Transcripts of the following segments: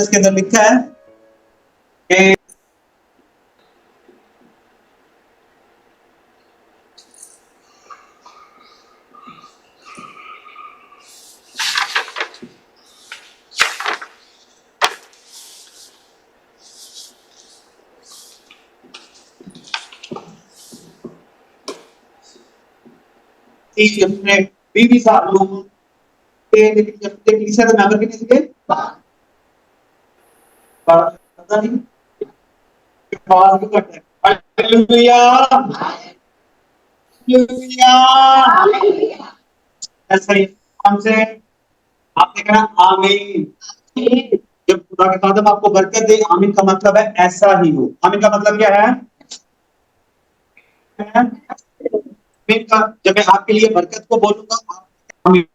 इसके अंदर लिखा है कि अपने 20 साल लोगों के कलीसिया के मेंबर कितने थे? पता नहीं आवाज भी कट है। हालेलुया हालेलुया ऐसा ही हमसे आपने कहा आमीन। जब खुदा के खादम आपको बरकत दे, आमीन का मतलब है ऐसा ही हो। आमीन का मतलब क्या है? आमीन का जब मैं आपके लिए बरकत को बोलूंगा आप आमीन।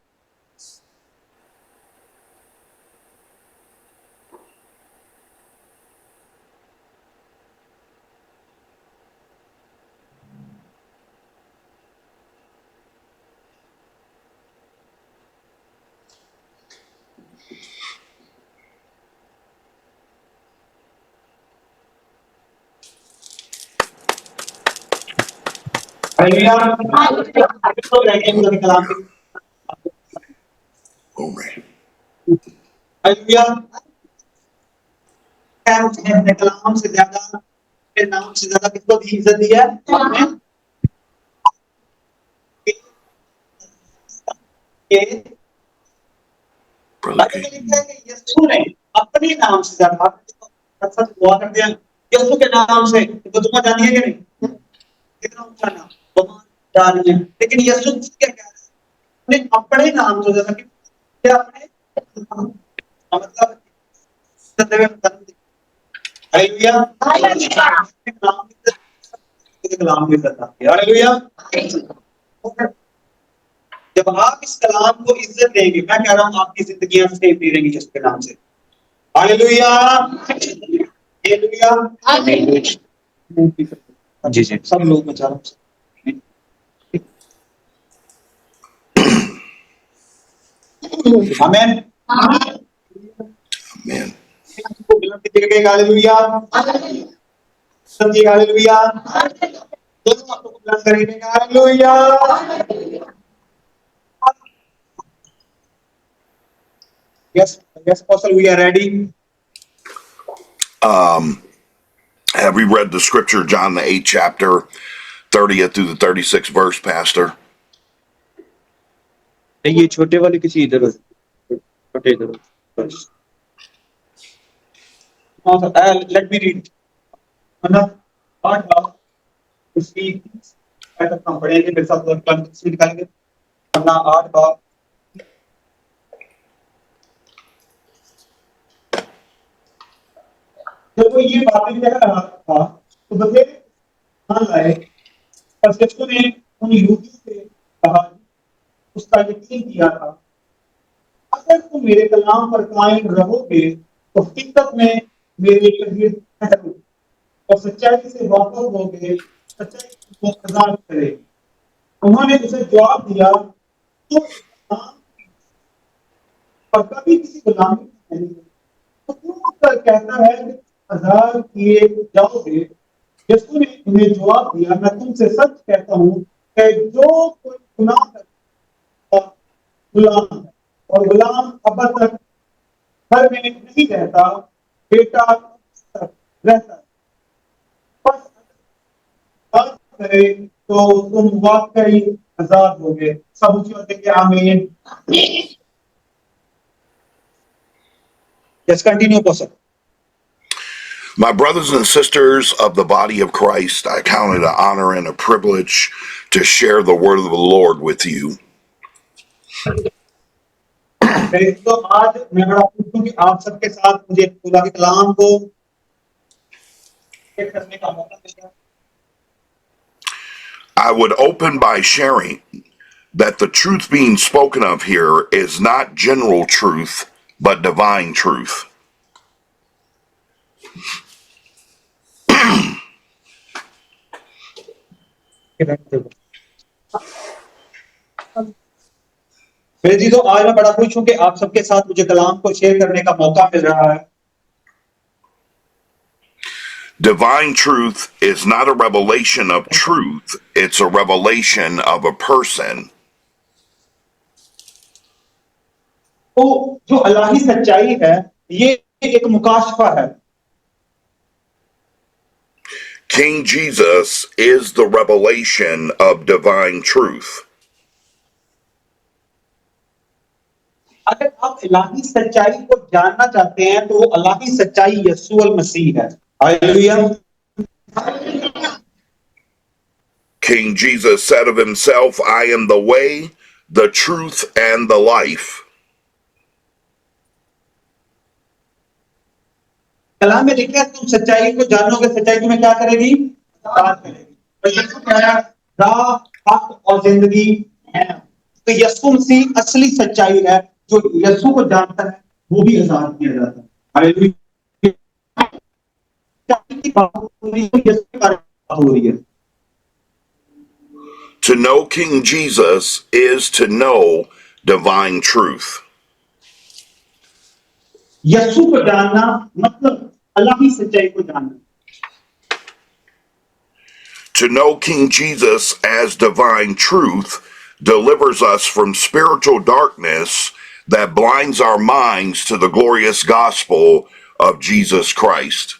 हालेलुया तो रहेंगे खुदा के कलाम के। हालेलुया अपने कलाम से ज्यादा अपने नाम से ज्यादा किसको दी इज्जत दी है? यीशु ने अपने नाम से ज्यादा दुआ करते हैं यीशु के नाम से तो दुआ जानी है कि नहीं? कितना ऊंचा नाम दुआ जानी है। लेकिन यीशु क्या कह रहे हैं? अपने नाम से ज्यादा कि अपने मतलब हालेलुया कलाम की इज्जत आती है। हालेलुया जब आप इस कलाम को इज्जत देंगे, मैं कह रहा हूं आपकी जिंदगियां सेफ नहीं रहेंगी जिसके नाम से। हालेलुया हालेलुया जी जी सब लोग बचा रहा आमीन आमीन हालेलुया हालेलुया दोनों आपको ब्लेस करेंगे। Hallelujah Yes, yes, Apostle, we are ready. Have we read the scripture, John the 8th chapter, 30th through the 36th verse, Pastor? ये छोटे वाले किसी इधर छोटे इधर let me read. उसकी हम पढ़ेंगे मेरे साथ निकालेंगे वरना 8 बार जब वो ये बातें कह रहा था तो बंदे मान लाए और यीशु ने उन यहूदियों से कहा उसका यकीन किया था अगर तुम मेरे कलाम पर कायम रहोगे तो हकीकत में मेरे शहीद ठहरो और सच्चाई से वापस होगे सच्चाई को प्रदान करेगी। उन्होंने उसे जवाब दिया तो और कभी किसी गुलामी नहीं तो क्यों उत्तर कहता है कि आजाद किए जाओगे। यीशु ने उन्हें जवाब दिया मैं तुमसे सच कहता हूं कि जो कोई गुनाह करता गुलाम है और गुलाम अब तक घर में नहीं रहता बेटा रहता है। बस बात करे तो तुम वाकई आजाद होगे। सब ऊंचे के आमीन। Let's continue, Pastor. My brothers and sisters of the body of Christ, I count it an honor and a privilege to share the word of the Lord with you. तो आज मैं बड़ा खुश हूं कि आप सबके साथ मुझे खुदा के कलाम को करने का मौका मिला। I would open by sharing that the truth being spoken of here is not general truth, but divine truth. मेरे जी तो आज मैं बड़ा खुश हूं कि आप सबके साथ मुझे कलाम को शेयर करने का मौका मिल रहा है। Divine truth is not a revelation of truth, it's a revelation of a person. तो जो अल्लाही सच्चाई है ये एक मुकाशफा है। King Jesus is the revelation of divine truth. अगर आप इलाही सच्चाई को जानना चाहते हैं तो वो इलाही सच्चाई यीशु अल मसीह है। Hallelujah. King Jesus said of himself, I am the way, the truth, and the life. कलाम में लिखा है तुम सच्चाई को जानोगे, सच्चाई तुम्हें क्या करेगी? आजाद करेगी। और यीशु कह रहा है राह, हक और जिंदगी है। तो यीशु मसीह असली सच्चाई है। जो यीशु को जानता है वो भी आजाद किया जाता है। हालेलुया। सच्चाई की बात हो रही है, यीशु की बात हो रही है। To know King Jesus is to know divine truth. यीशु को जानना मतलब अल्लाह की सच्चाई को जानना। To know King Jesus as divine truth delivers us from spiritual darkness that blinds our minds to the glorious gospel of Jesus Christ.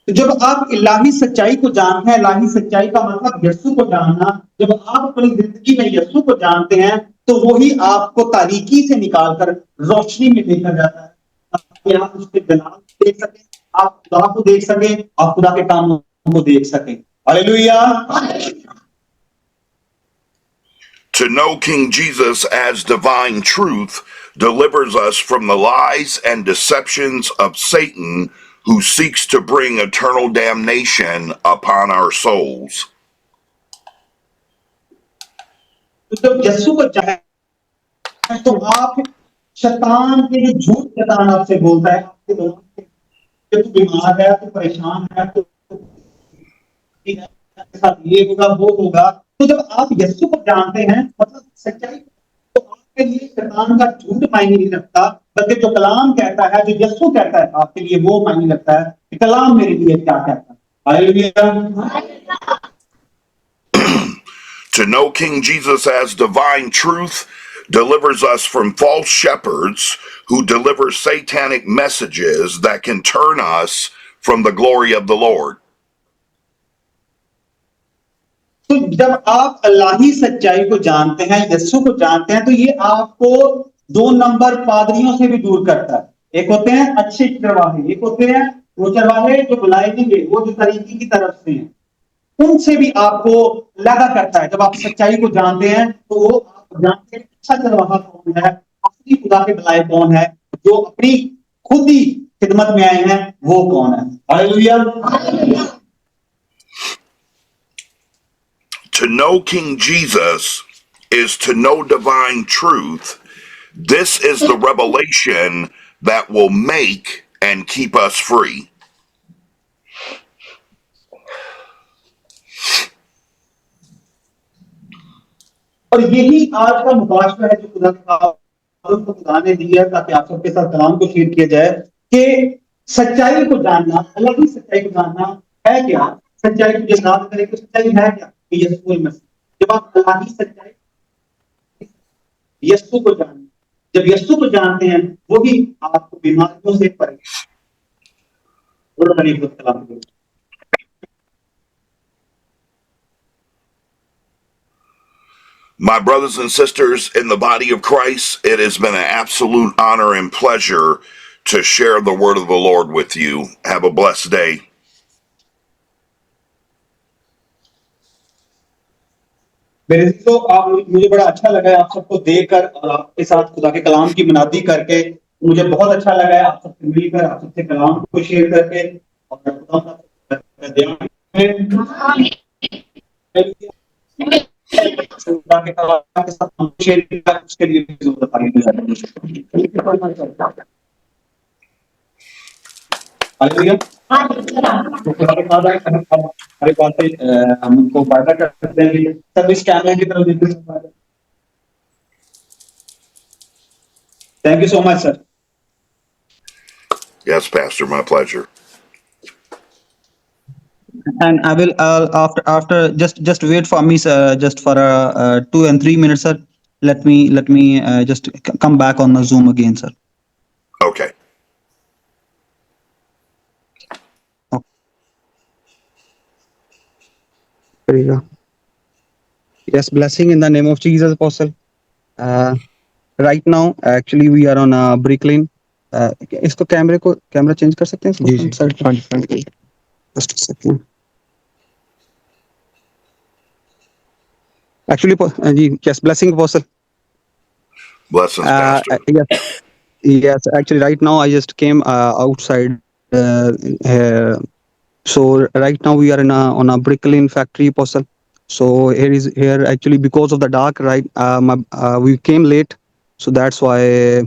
जब आप इलाही सच्चाई को जानते हैं, इलाही सच्चाई का मतलब यीशु को जानना। जब आप अपनी जिंदगी में यीशु को जानते हैं तो वही आपको तारीकी से निकालकर रोशनी में लेकर जाता है, ताकि आप उसके जलाल को देख सकें, आप खुदा को देख सकें, आप खुदा के कामों को देख सकें। Hallelujah. To know King Jesus as divine truth delivers us from the lies and deceptions of Satan, who seeks to bring eternal damnation upon our souls. तो जब यीशु को जाने तो आप शैतान के जो झूठ शैतान आपसे बोलता है, आपके दिमाग में तू बीमार है, तू परेशान है, तू साथ ये होगा वो होगा। तो जब आप यीशु को जानते हैं मतलब सच्चाई, तो आपके लिए शैतान का झूठ मायने नहीं रखता, बल्कि जो कलाम कहता है, जो यीशु कहता है आपके लिए वो मायने रखता है कि कलाम मेरे लिए क्या कहता है। Hallelujah. To know King Jesus as divine truth delivers us from false shepherds who deliver satanic messages that can turn us from the glory of the Lord. तो जब आप अल्लाही सच्चाई को जानते हैं, यीशु को जानते हैं, तो ये आपको 2 नंबर पादरियों से भी दूर करता है। एक होते हैं अच्छे चरवाहे, एक होते हैं वो चरवाहे जो बुलाए नहीं गए, वो जो तरीके की तरफ से हैं, उनसे भी आपको लगा करता है। जब आप सच्चाई को जानते हैं तो वो आप जानते हैं अच्छा चरवाहा कौन है, असली खुदा के बुलाए कौन है, जो अपनी खुद ही खिदमत में आए हैं वो कौन है। Hallelujah. To know King Jesus is to know divine truth. This is the revelation that will make and keep us free. और यही आज का मुबाशरा है जो खुदा को खुदा ने दिया है, ताकि आप सबके साथ कलाम को शेयर किया जाए कि सच्चाई को जानना, अलग ही सच्चाई को जानना है क्या। सच्चाई को जो याद करें तो सच्चाई है क्या कि यीशु मसीह। जब आप अल्लाह की सच्चाई यीशु को जानते, जब यीशु को जानते हैं वही आपको बीमारियों से परे। My brothers and sisters in the body of Christ, it has been an absolute honor and pleasure to share the word of the Lord with you. Have a blessed day. मेरे दोस्तों, आप मुझे बड़ा अच्छा लगा है आप सबको देखकर और आपके साथ खुदा के कलाम की मुनादी करके। मुझे बहुत अच्छा लगा है आप सबसे मिलकर, आप सबसे कलाम को शेयर करके। और खुदा का ध्यान खुदा के कलाम के साथ हम शेयर किया, उसके लिए भी ज़रूरत है। हालेलुया। तो खुदा के साथ हमारे पास हम उनको वादा करते हैं कि सब इस कैमरे की तरफ देखते हैं। Thank you so much, sir. Yes, Pastor, my pleasure. and I will after just wait for me, sir, just for 2 and 3 minutes, sir. Let me just come back on the Zoom again, sir. Okay. Okay. There you go. Yes, blessing in the name of Jesus, Apostle. Uh, right now, actually, we are on a brick lane. इसको camera change कर सकते हैं इसको जी front जी side? हाँ जी हाँ जी Just a second. Actually, ji, yes, blessing, Apostle. Blessings, Pastor. Yes, yes. Actually, right now I just came outside. Uh, so right now we are in on a brick lane factory, Apostle. So here actually because of the dark, right? We came late, so that's why.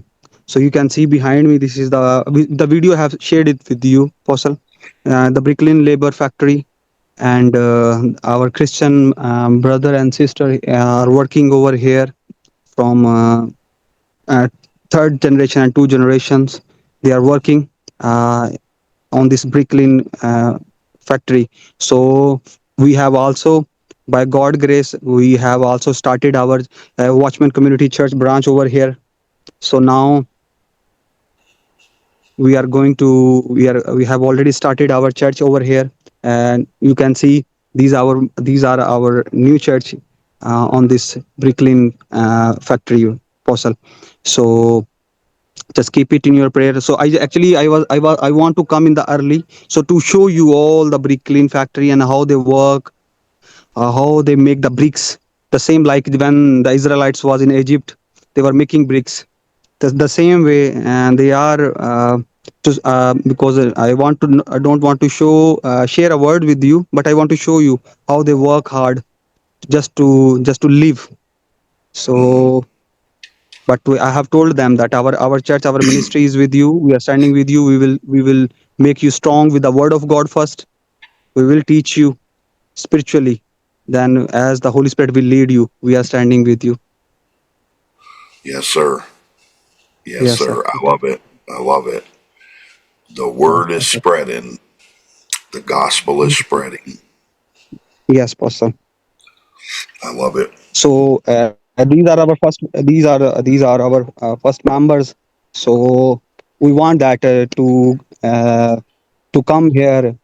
So you can see behind me. This is the video I have shared it with you, Apostle. The brick lane labor factory, and our Christian brother and sister are working over here from third generation and two generations. They are working on this bricklin factory. So we have also, by God grace, we have also started our Watchman Community Church branch over here. So now we have already started our church over here, and you can see these are our new church on this bricklin factory, Apostle. So just keep it in your prayer. So I want to come in the early, so to show you all the bricklin factory and how they work, how they make the bricks, the same like when the Israelites was in Egypt, they were making bricks the same way, and they are because I don't want to share a word with you, but I want to show you how they work hard just to live. So but I have told them that our church, our ministry is with you. We are standing with you. We will make you strong with the word of God first. We will teach you spiritually. Then, as the Holy Spirit will lead you, we are standing with you. Yes, sir. Yes, Yes, sir. sir. I love it. I love it. The word is Pastor. spreading. The gospel is spreading. Yes, Pastor. I love it. So these are our first. These are our first members. So we want that to come here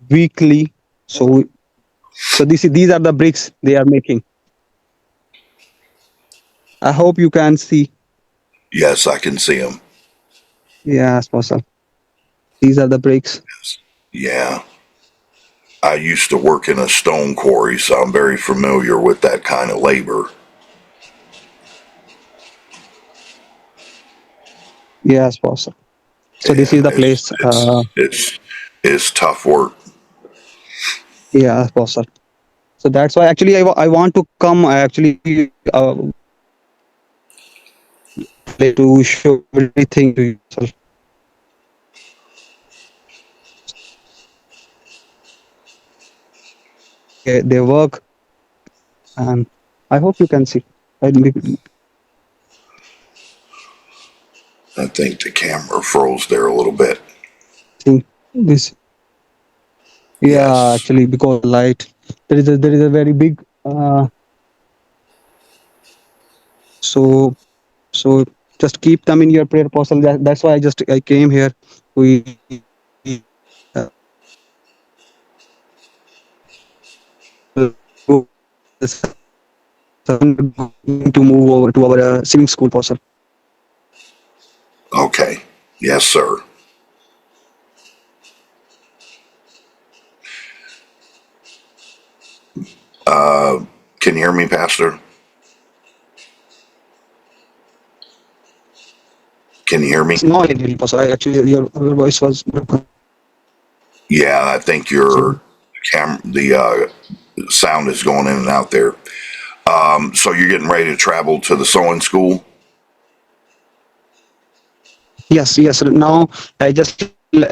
weekly. So these are the bricks they are making. I hope you can see. Yes, I can see them. Yes, Pastor. These are the bricks. Yeah. I used to work in a stone quarry, so I'm very familiar with that kind of labor. Yes, Pastor. So this is And the place. it's tough work. Yeah, Pastor. So that's why actually I want to come actually to show everything to you. Sir. They work, and I hope you can see. I I think the camera froze there a little bit. think this. Yeah, Yes. actually, because light, there is a very big. So so just keep them in your prayer, Apostle. That's why I came here. We uh, go to move over to our swimming school, Apostle. Okay. Yes, sir. Can you hear me, Pastor? Can you hear me? No, I didn't, Apostle. Actually, your voice was broken. Yeah, I think the sound is going in and out there. So you're getting ready to travel to the sewing school? Yes, yes. Now I just we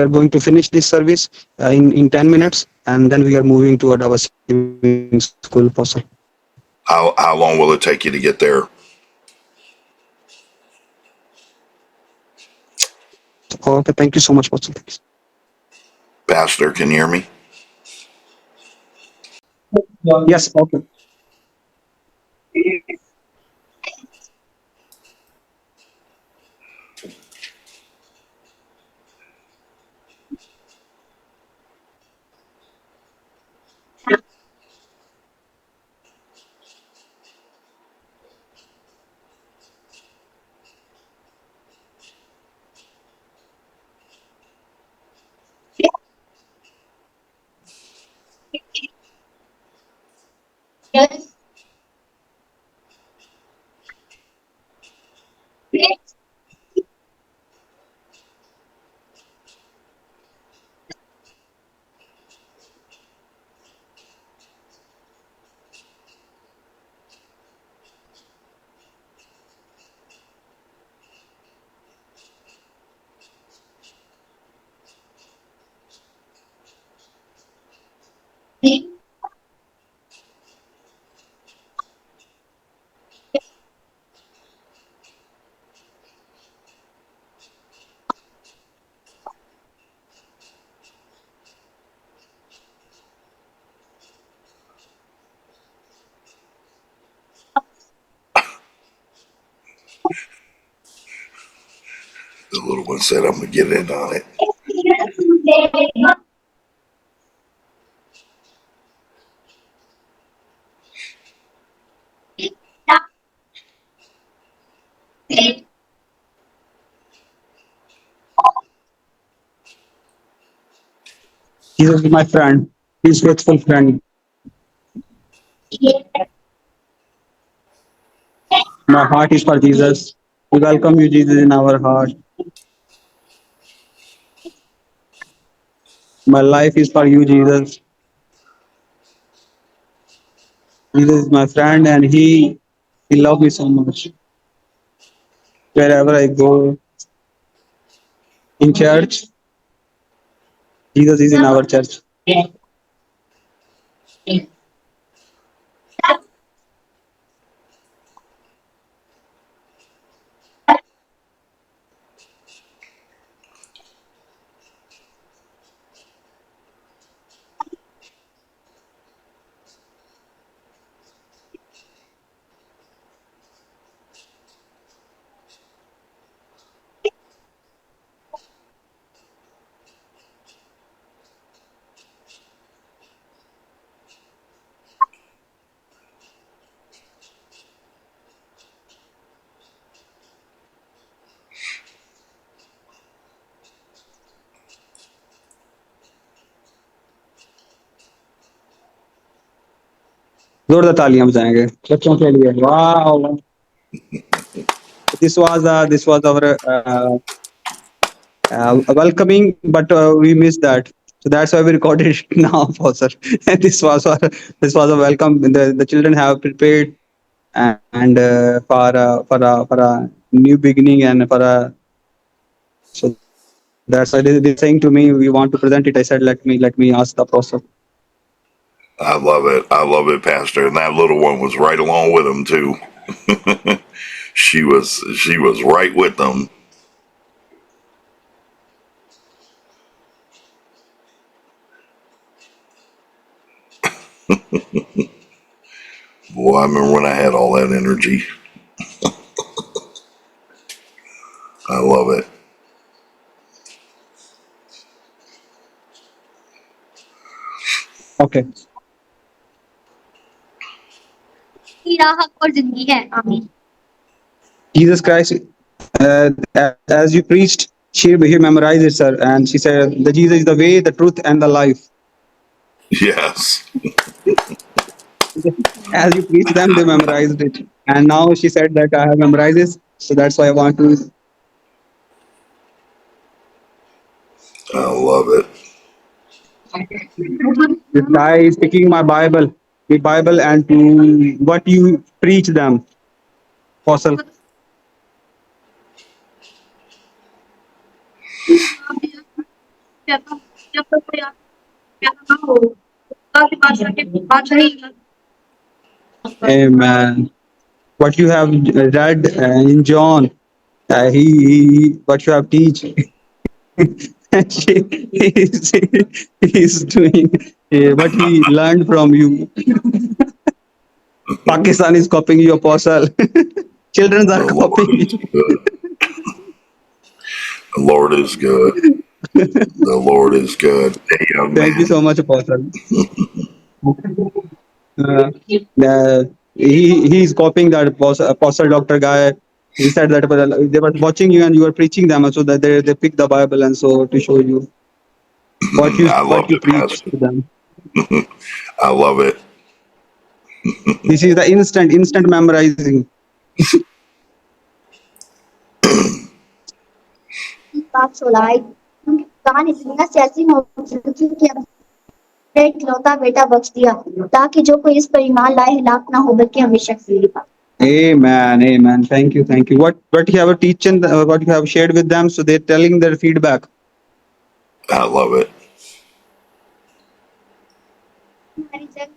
are going to finish this service in 10 minutes, and then we are moving toward our swimming school, Apostle. How long will it take you to get there? Okay, thank you so much, Apostle. Thanks. Pastor, can you hear me? Yes. Okay. The little one said, I'm going to get in on it. Jesus is my friend. He's faithful friend. My heart is for Jesus. We welcome you, Jesus, in our heart. My life is for you, Jesus. Jesus is my friend, and he loves me so much. Wherever I go in church, Jesus is in our church. जोरदार तालियां बजाएंगे बच्चों के लिए. Wow. This was our welcoming, but we missed that. So that's why we recorded it now, sir. And this was a welcome. The children have prepared and for a new beginning and for a. So that's why they're saying to me we want to present it. I said let me ask the pastor. I love it. I love it, Pastor. And that little one was right along with him too. She was right with them. Boy, I remember when I had all that energy. I love it. Okay. Jesus Christ, as you preached, he memorized it, sir, and she said, "The Jesus is the way, the truth, and the life." Yes. As you preached them, they memorized it, and now she said that I have memorized this, so that's why I want to. I love it. This guy is taking my Bible, and to what you preach them, apostle. Amen. What you have read in John, what you have teach. He's doing what he learned from you. Pakistan is copying you, apostle. Children are The copying Lord is you. good. The Lord is good. The Lord is good. Hey, young Thank you man. so much, apostle. Uh, he's copying that apostle doctor guy. He said that they were watching you and you were preaching them, so that they pick the Bible and so to show you I what loved you it, preach Pastor. to them. I love it. This is the instant memorizing. बात सुनाई कहानी दुनिया से ऐसी हो चुकी कि अब इकलौता बेटा बख्श दिया ताकि जो कोई इस पर ईमान लाए हिलाक ना हो बल्कि हमेशा जिंदगी पाए Amen, amen. Thank you, thank you. What you have teaching, what you have shared with them, so they're telling their feedback. I love it. हमारी जंग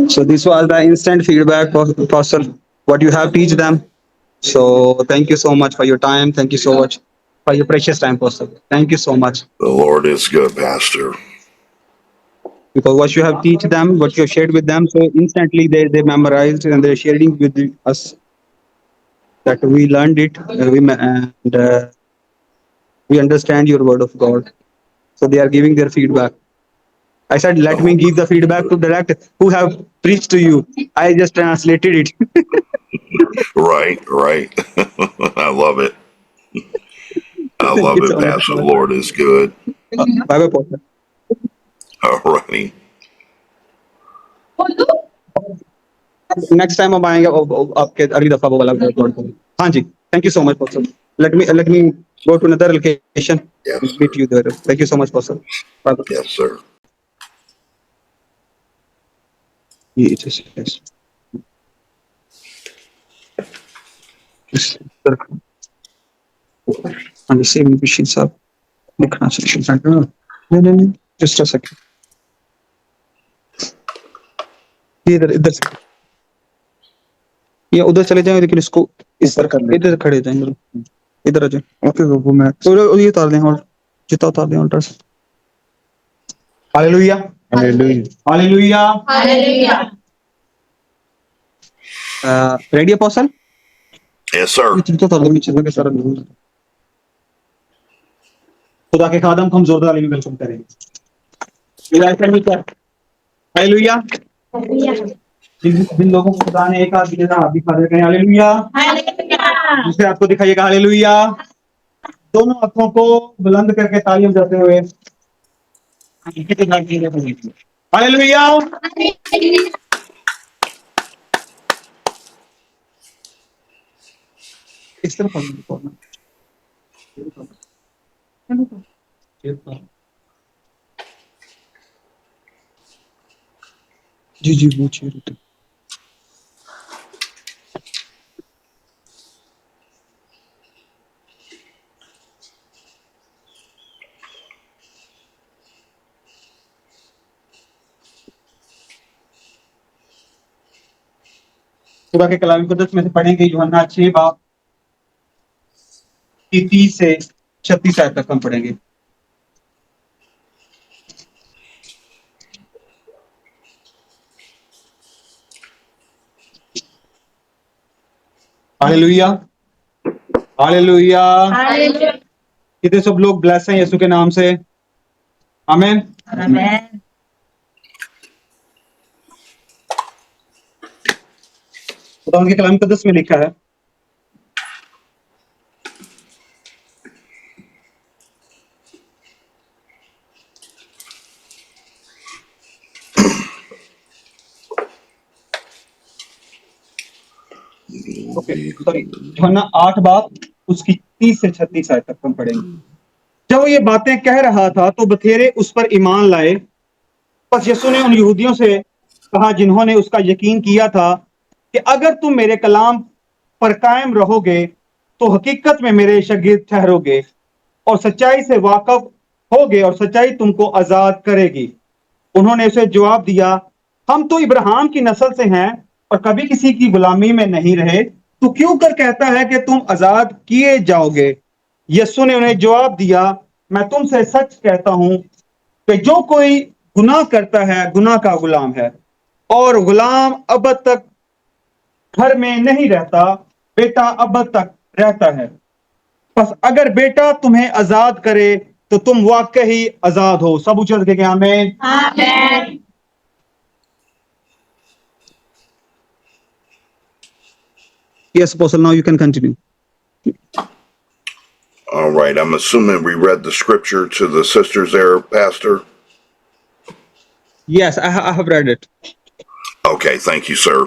So this was the instant feedback, Pastor. What you have teach them. So thank you so much for your time. Thank you so much for your precious time, Pastor. Thank you so much. The Lord is good, Pastor. Because what you have teach them, what you have shared with them, so instantly they memorized and they're sharing with us that we learned it, and we understand your word of God. So they are giving their feedback. I said, let me give the feedback to direct who have preached to you. I just translated it. Right, right. I love it. I Thank love you it, so much. Pastor. The Lord is good. Bye bye, Pastor. All righty. Next time हम आएंगे आपके अगली दफा वो वाला podcast. हाँ जी. Thank you so much, Pastor. Let me go to another location. Yes, Meet sir. you there. Thank you so much, Pastor. Bye bye. Yes, sir. Yes. On the same machine, sir. लिखना section centre. नहीं. Just a second. इधर से या उधर चले जाएंगे लेकिन इसको इस पर कर इधर खड़े जाएंगे. इधर आ जाए. ओके वो मैं तो ये उतार दें और जितना उतार दें ऑल्टर से. Hallelujah. Hallelujah. Hallelujah. Ready apostle. Yes, sir. जितना उतार दें नीचे लगे सारा. खुदा के खादम को हम जोरदार ताली में वेलकम करेंगे. हालेलुया. जिन लोगों को खुदा ने एक हाथ दिया हाथ दिखा देते हैं. हालेलुया. दूसरे हाथ को दिखाइएगा. हालेलुया. दोनों हाथों को बुलंद करके तालियां बजाते हुए हालेलुया. इस तरफ जी वो चेयर. खुदा के कलाम मुकद्दस में से पढ़ेंगे यूहन्ना 6 बाब की 30 से 36 आयत तक हम पढ़ेंगे. हालेलुया. हालेलुया. कितने सब लोग ब्लेस हैं यीशु के नाम से. आमीन. आमीन. खुदा के कलाम मुकद्दस में लिखा है. यूहन्ना 8 बाब उसकी 30 से 36 आयत तक हम पढ़ेंगे. जब वो ये बातें कह रहा था तो बथेरे उस पर ईमान लाए. बस यीशु ने उन यहूदियों से कहा जिन्होंने उसका यकीन किया था कि अगर तुम मेरे कलाम पर कायम रहोगे तो हकीकत में मेरे शागिर्द ठहरोगे और सच्चाई से वाकफ होगे और सच्चाई तुमको आजाद करेगी। उन्होंने उसे जवाब दिया, हम तो इब्राहिम की नस्ल से हैं और कभी किसी की गुलामी में नहीं रहे, तू क्यों कर कहता है कि तुम आजाद किए जाओगे? यीशु ने उन्हें जवाब दिया, मैं तुमसे सच कहता हूं कि जो कोई गुनाह करता है गुनाह का गुलाम है, और गुलाम अब तक घर में नहीं रहता, बेटा अब तक रहता है। बस अगर बेटा तुम्हें आजाद करे तो तुम वाकई आजाद हो। सब उछल के आमीन। आमीन। Yes, Apostle, now you can continue. All right. I'm assuming we read the scripture to the sisters there, Pastor. Yes, I have read it. Okay. Thank you, sir.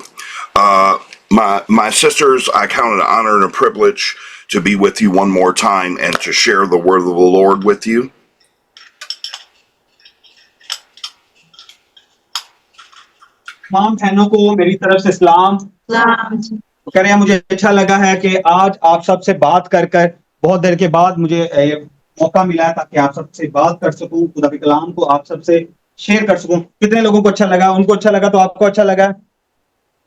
My sisters, I count it an honor and a privilege to be with you one more time and to share the word of the Lord with you. तमाम बहनों को मेरी तरफ से सलाम। कह रहे हैं मुझे अच्छा लगा है कि आज आप सबसे बात कर कर बहुत देर के बाद मुझे मौका मिला है ताकि आप सबसे बात कर सकूं, खुदा के कलाम को आप सबसे शेयर कर सकूं। कितने लोगों को अच्छा लगा? उनको अच्छा लगा तो आपको अच्छा लगा?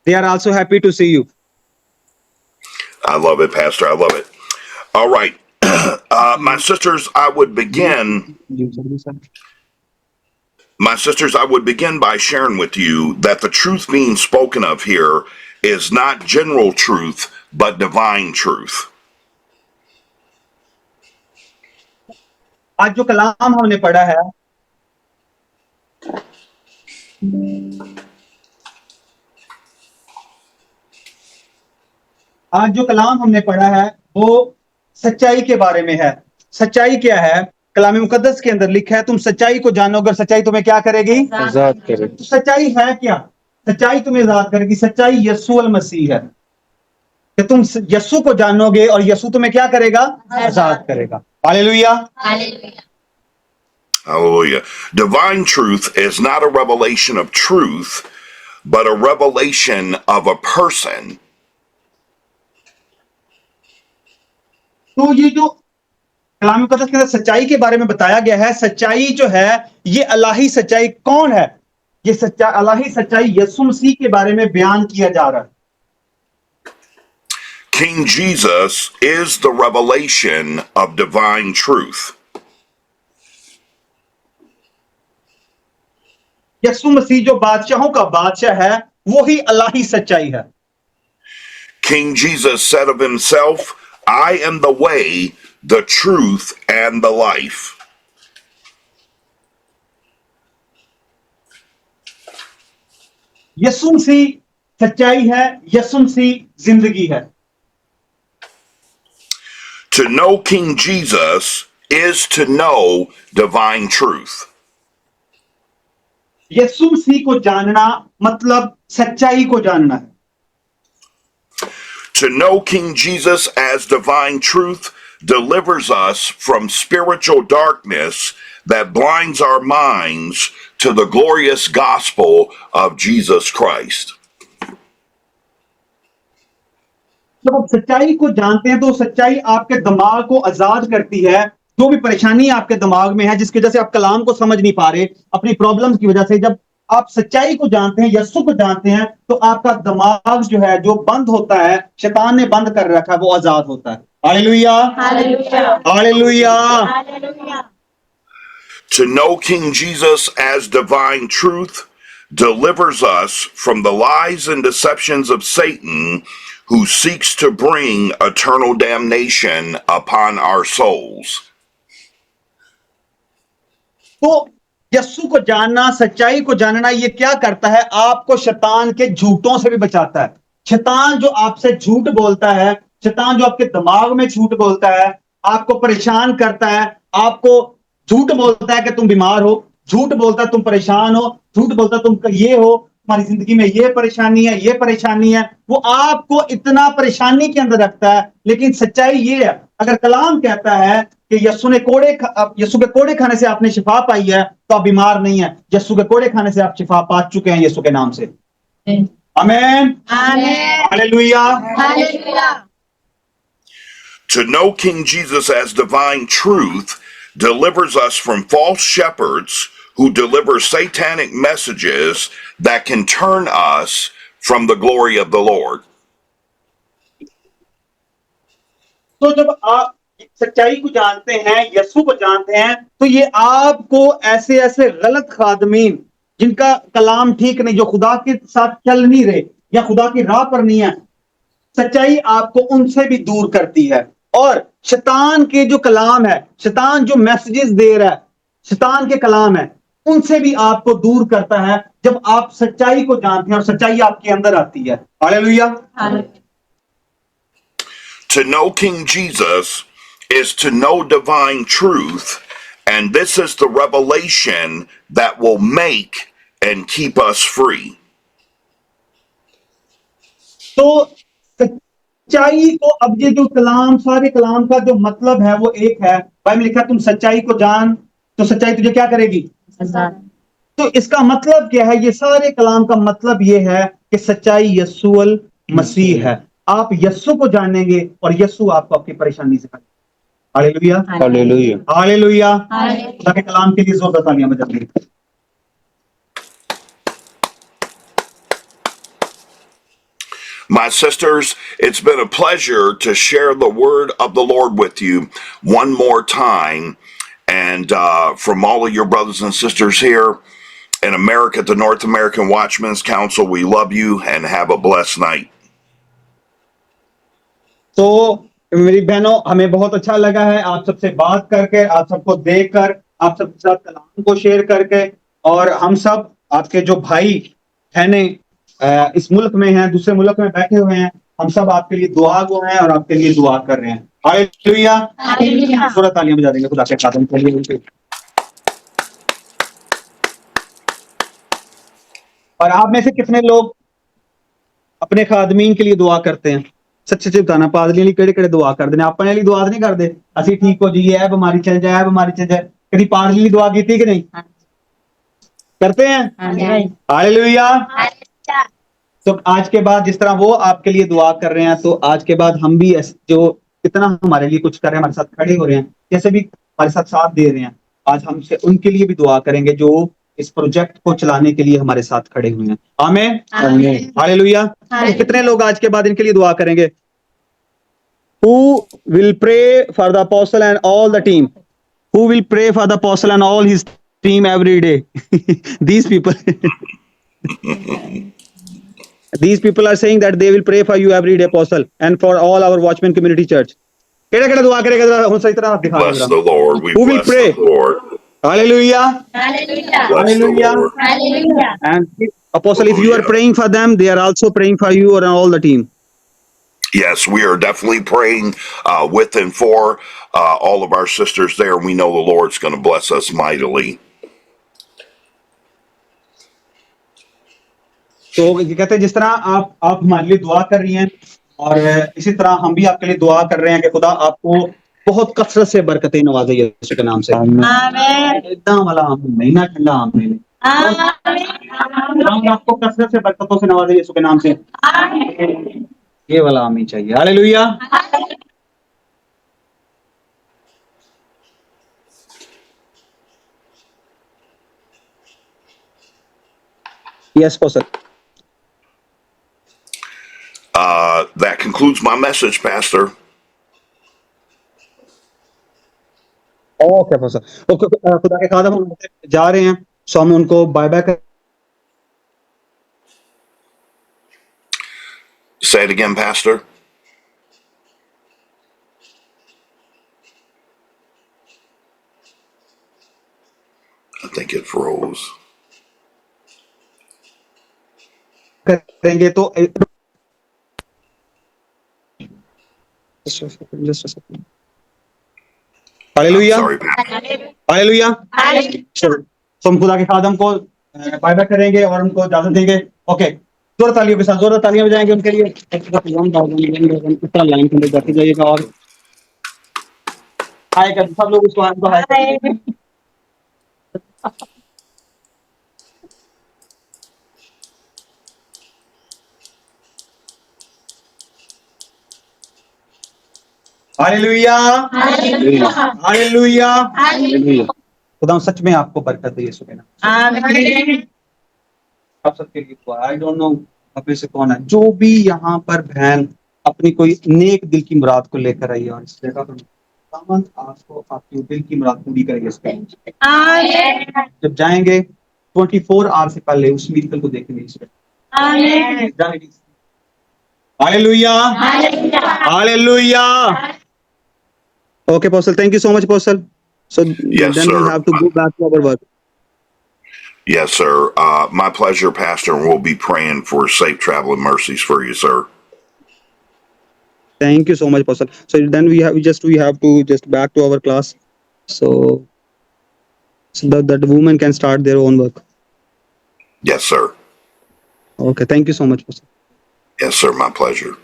They are also happy to see you. I love it, Pastor. I love it. All right. My sisters, I would begin by sharing with you that the truth being spoken of here is not general truth, but divine truth. आज जो कलाम हमने पढ़ा है, वो सच्चाई के बारे में है। सच्चाई क्या है? कलाम मुकद्दस के अंदर लिखा है, तुम सच्चाई को जानो अगर सच्चाई तुम्हें क्या करेगी? आजाद करेगी। तो सच्चाई है क्या? सच्चाई तुम्हें आजाद करेगी। सच्चाई यीशु अल मसीह है कि तुम यीशु को जानोगे और यीशु तुम्हें क्या करेगा? आजाद करेगा। Hallelujah. Hallelujah. Divine truth is not a revelation of truth, but a revelation of a person. तो ये जो कलाम मुकद्दस के अंदर सच्चाई के बारे में बताया गया है, सच्चाई जो है ये अलाही सच्चाई कौन है? ये अलाही सच्चाई यीशु मसीह के बारे में बयान किया जा रहा है। King Jesus is the revelation of divine truth. यीशु मसीह जो बादशाहों का बादशाह है, वो ही अलाही सच्चाई है। King Jesus said of himself, I am the way, the truth, and the life. यीशु मसीह सच्चाई है, यीशु मसीह जिंदगी है। To know King Jesus is to know divine truth. यीशु मसीह को जानना मतलब सच्चाई को जानना है। To know King Jesus as divine truth delivers us from spiritual darkness that blinds our minds to the glorious gospel of Jesus Christ. जब आप सच्चाई को जानते हैं तो सच्चाई आपके दिमाग को आजाद करती है। जो भी परेशानी आपके दिमाग में है, जिसकी वजह से आप कलाम को समझ नहीं पा रहे, अपनी प्रॉब्लम्स की वजह से, जब आप सच्चाई को जानते हैं, यीशु को जानते हैं, तो आपका दिमाग जो है, जो बंद होता है, शैतान ने बंद कर रखा है, वो आजाद होता है। Hallelujah, hallelujah, hallelujah. To know King Jesus as divine truth delivers us from the lies and deceptions of Satan, who seeks to bring eternal damnation upon our souls. तो यीशु को जानना, सच्चाई को जानना, ये क्या करता है? आपको शैतान के झूठों से भी बचाता है। शैतान जो आपसे झूठ बोलता है, शैतान जो आपके दिमाग में झूठ बोलता है, आपको परेशान करता है, आपको झूठ बोलता है कि तुम बीमार हो, झूठ बोलता है तुम परेशान हो, झूठ बोलता है तुम ये हो, तुम्हारी जिंदगी में ये परेशानी है, वो आपको इतना परेशानी के अंदर रखता है। लेकिन सच्चाई ये है, अगर कलाम कहता है कि यीशु के कोड़े खाने से आपने शिफा पाई है, तो आप बीमार नहीं है। यीशु के कोड़े खाने से आप शिफा पा चुके हैं यीशु के नाम से। आमीन, hallelujah, hallelujah. To know King Jesus as divine truth delivers us from false shepherds who deliver satanic messages that can turn us from the glory of the Lord. तो जब आप सच्चाई को जानते हैं, यीशु को जानते हैं, तो ये आपको ऐसे ऐसे गलत खादमीन जिनका कलाम ठीक नहीं, जो खुदा के साथ चल नहीं रहे या खुदा की राह पर नहीं है, सच्चाई आपको उनसे भी दूर करती है। और शैतान के जो कलाम है, शैतान जो मैसेजेस दे रहा है, शैतान के कलाम है, उनसे भी आपको दूर करता है जब आप सच्चाई को जानते हैं और सच्चाई आपके अंदर आती है। Hallelujah. To know King Jesus is to know divine truth, and this is the revelation that will make and keep us free. तो सच्चाई को, अब ये जो कलाम, सारे कलाम का जो मतलब है वो एक है। भाई में लिखा तुम सच्चाई को जान तो सच्चाई तुझे क्या करेगी। तो इसका मतलब क्या है, ये सारे कलाम का मतलब ये है कि सच्चाई यस्सुअल मसीह है। आप यस्सु को जानेंगे और यस्सु आपको आपकी परेशानी से करेगा। Hallelujah, Hallelujah. हालेलुया। खुदा के कलाम के लिए जोरदार तालियां बजाइए। My sisters, it's been a pleasure to share the word of the Lord with you one more time. And from all of your brothers and sisters here in America, the North American Watchmen's Council, we love you and have a blessed night. तो मेरी बहनों, हमें बहुत अच्छा लगा है आप सबसे बात करके, आप सबको देखकर, आप सबके साथ कलाम को शेयर करके। और हम सब आपके जो भाई बहने इस मुल्क में हैं, दूसरे मुल्क में बैठे हुए हैं, हम सब आपके लिए दुआ गो हैं और आपके लिए दुआ कर रहे हैं। हालेलुया, जोरदार तालियां बजा देंगे खुदा के खादम के लिए। और आप में से कितने लोग अपने खादमीन के लिए दुआ करते हैं? सच्चे सच्चे बताना, पादरी लिए केड़े केड़े दुआ करते हैं? अपने लिए दुआ नहीं करते, असि ठीक हो जाइए, है बीमारी चल जाए, है बीमारी चल जाए। कभी पादरी लिए दुआ की कि नहीं करते हैं? हालेलुया। तो आज के बाद जिस तरह वो आपके लिए दुआ कर रहे हैं, तो आज के बाद हम भी जो कितना हमारे लिए कुछ कर रहे हैं, हमारे साथ खड़े हो रहे हैं, जैसे भी हमारे साथ दे रहे हैं, आज हमसे उनके लिए भी दुआ करेंगे जो इस प्रोजेक्ट को चलाने के लिए हमारे साथ खड़े हुए हैं। आमीन, हालेलुया। तो कितने लोग आज के बाद इनके लिए दुआ करेंगे? Who will pray for the apostle and all the team? Who will pray for the apostle and all his team every day? These people. These people are saying that they will pray for you every day, apostle, and for all our Watchman Community Church. केड़ा केड़ा दुआ करेगा जरा हम सही तरह दिखा Bless the Lord. We Who will bless pray? the Lord. Hallelujah. Bless the Hallelujah. Lord. And apostle, if you are Hallelujah. praying for them, they are also praying for you or all the team. Yes, we are definitely praying with and for all of our sisters there. We know the Lord's going to bless us mightily. तो कहते हैं जिस तरह आप हमारे लिए दुआ कर रही हैं, और इसी तरह हम भी आपके लिए दुआ कर रहे हैं कि खुदा आपको बहुत कसरत से बरकतें नवाजे यीशु के नाम से। एकदम वाला आमीन, महीना ठंडा आमीन। हम आपको कसरत से बरकतों से नवाजे यीशु के नाम से। ये वाला आमीन चाहिए। Hallelujah. Yes, Pastor. That concludes my message, Pastor. Okay Pastor. Okay, खुदा के खादम हम जा रहे हैं, सो हम उनको बाय बाय कर। Say it again, Pastor. I think it froze. करेंगे तो I'm hallelujah, sorry, Pastor. Hallelujah. तो हम खुदा के खादम को बाय बाय करेंगे और उनको इजाजत देंगे। ओके, जोर तालियों के साथ जोर तालियां बजाएंगे उनके लिए। लाइन के अंदर बैठे जाइएगा और हाय कर सब लोग उसको हाय। Hallelujah, hallelujah. Hallelujah. खुदा सच में आपको बरकत दे यीशु के नाम से। आप सबके लिए दुआ। आई डोंट नो आप में से कौन है जो भी यहाँ पर बहन अपनी कोई नेक दिल की मुराद को लेकर आई है और इस जगह पर खुदावंद आपको आपकी दिल की मुराद पूरी करेंगे इस पे। जब जाएंगे 24 आवर से पहले उस मिरेकल को देखेंगे इस पे। Hallelujah, hallelujah. Okay, Apostle. Thank you so much, Apostle. So Yes, then we sir. have to go back to our work. Yes, sir. My pleasure, Pastor, and we'll be praying for safe travel and mercies for you, sir. Thank you so much, Apostle. So then we have to just back to our class, so that women can start their own work. Yes, sir. Okay, thank you so much, Apostle. Yes, sir. My pleasure.